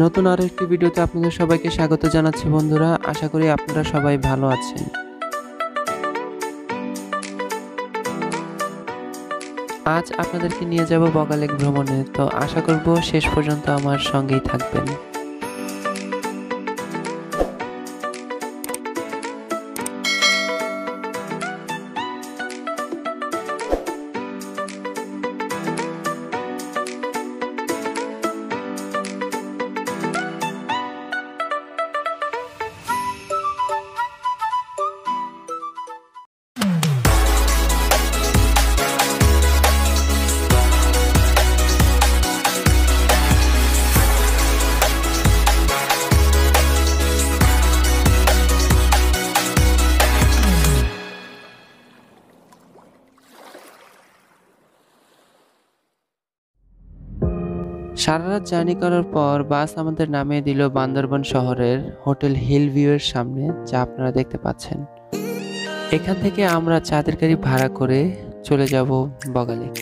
নতুন আরো একটি ভিডিওতে আপনাদের সবাইকে স্বাগত জানাচ্ছি বন্ধুরা। আশা করি আপনারা সবাই ভালো আছেন। আজ আপনাদেরকে নিয়ে যাব বগালেক ভ্রমণে। তো আশা করব শেষ পর্যন্ত আমার সঙ্গেই থাকবেন। সারা রাত জার্নি করার পর বাস আমাদের নামিয়ে দিল বান্দরবান শহরের হোটেল হিল ভিউ এর সামনে, যা আপনারা দেখতে পাচ্ছেন। এখান থেকে আমরা চাঁদের গাড়ি ভাড়া করে চলে যাব বগালেক।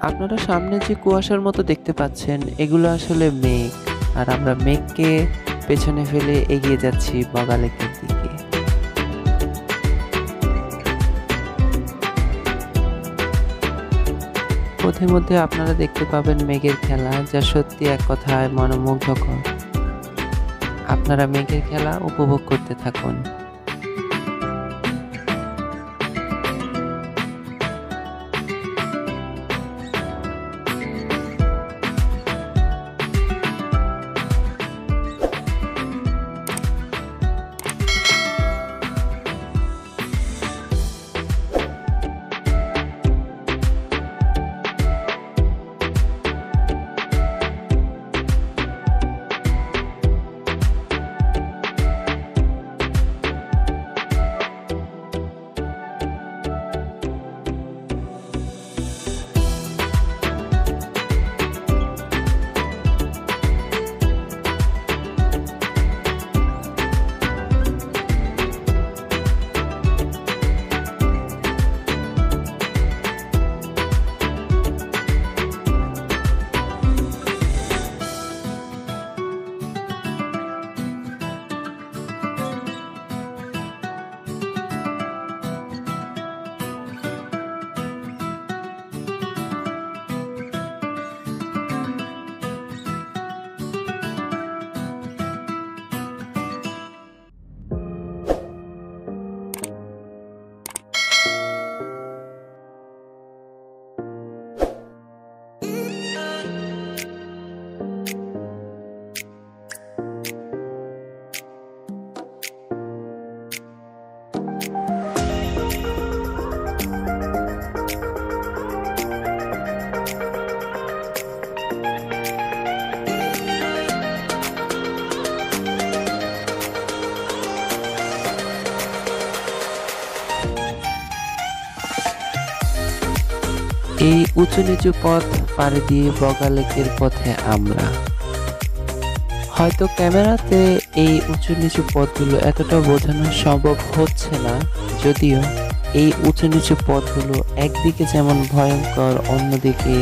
আপনারা সামনে যে কুয়াশার মতো দেখতে পাচ্ছেন, এগুলো আসলে মেঘ, আর আমরা মেঘকে পেছনে ফেলে এগিয়ে যাচ্ছি বগালেকের দিকে। পথে মধ্যে আপনারা দেখতে পাবেন মেঘের খেলা, যা সত্যি এক কথায় মনোমুগ্ধকর। আপনারা মেঘের খেলা উপভোগ করতে থাকুন। এই উঁচু নিচু পথ পাড়ি দিয়ে বগালেকের পথে আমরা। হয়তো ক্যামেরাতে এই উঁচু নিচু পথগুলো এতটা বোঝানো সম্ভব হচ্ছে না, যদিও এই উঁচু নিচু পথগুলো একদিকে যেমন ভয়ঙ্কর, অন্যদিকে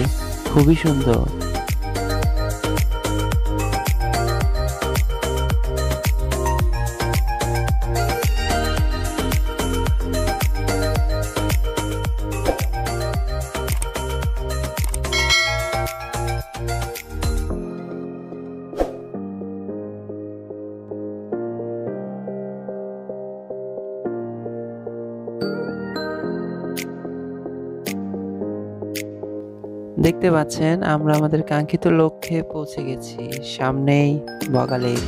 খুবই সুন্দর। দেখতে পাচ্ছেন আমরা আমাদের কাঙ্ক্ষিত লক্ষ্যে পৌঁছে গেছি। সামনেই বগালেক।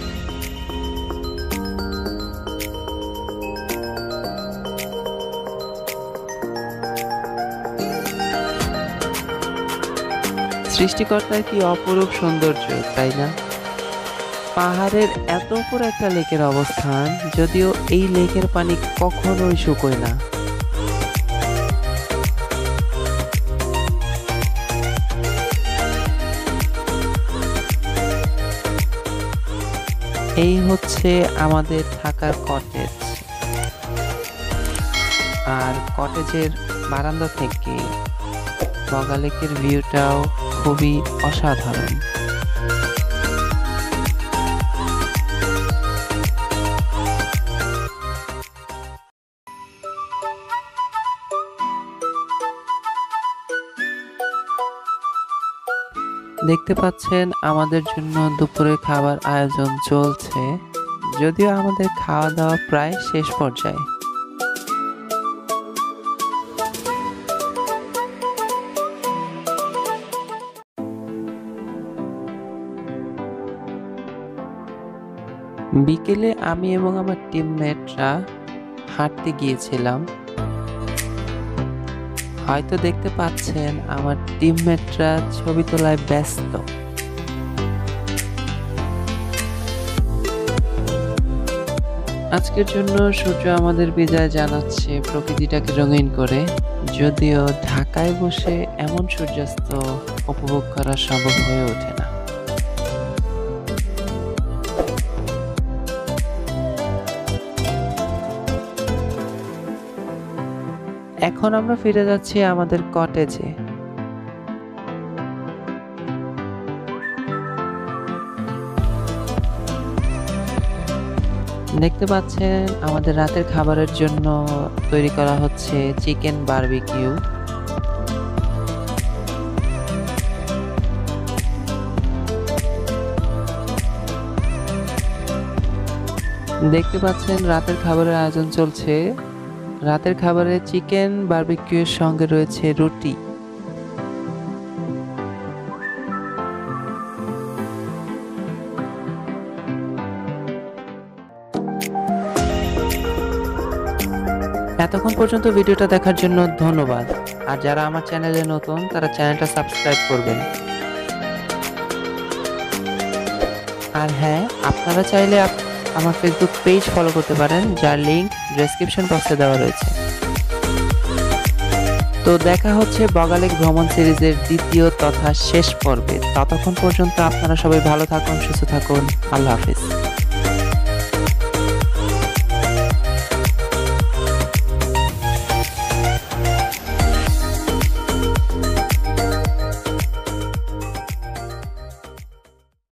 সৃষ্টিকর্তার কি অপরূপ সৌন্দর্য, তাই না? পাহাড়ের এত উপর একটা লেকের অবস্থান, যদিও এই লেকের পানি কখনোই শুকোয় না। এই হচ্ছে আমাদের থাকার কটেজ। আর কটেজের বারান্দা থেকে বগা লেকের ভিউটাও খুবই অসাধারণ। দেখতে পাচ্ছেন আমাদের জন্য দুপুরে খাবার আয়োজন চলছে, যদিও আমাদের খাওয়া দাওয়া প্রায় শেষ পর্যায়ে। বিকেলে আমি এবং আমার টিমমেটরা হাঁটতে গিয়েছিলাম। হয়তো দেখতে পাচ্ছেন আমার টিমমেটরা ছবি তোলায় ব্যস্ত। আজকের জন্য সূর্য আমাদের বিদায় জানাচ্ছে প্রকৃতিটাকে রঙিন করে, যদিও ঢাকায় বসে এমন সূর্যাস্ত উপভোগ করা সম্ভব হয়ে ওঠে না। এখন আমরা ফিরে যাচ্ছি আমাদের কটেজে। দেখতে পাচ্ছেন আমাদের রাতের খাবারের জন্য তৈরি করা হচ্ছে চিকেন বারবিকিউ। দেখতে পাচ্ছেন রাতের খাবারের আয়োজন চলছে। রাতের খাবারে চিকেন বারবিকিউর সঙ্গে রয়েছে রুটি। এতক্ষণ পর্যন্ত ভিডিওটা দেখার জন্য ধন্যবাদ। আর যারা আমার চ্যানেলে নতুন তারা চ্যানেলটা সাবস্ক্রাইব করবেন। আর হ্যাঁ, আপনারা চাইলে আমার ফেসবুক পেজ ফলো করতে পারেন, যার লিংক ডেসক্রিপশন বক্সে দেওয়া রয়েছে। তো দেখা হচ্ছে বগা লেক ভ্রমণ সিরিজের দ্বিতীয় তথা শেষ পর্বে। ততক্ষণ পর্যন্ত আপনারা সবাই ভালো থাকুন, সুস্থ থাকুন। আল্লাহ হাফেজ।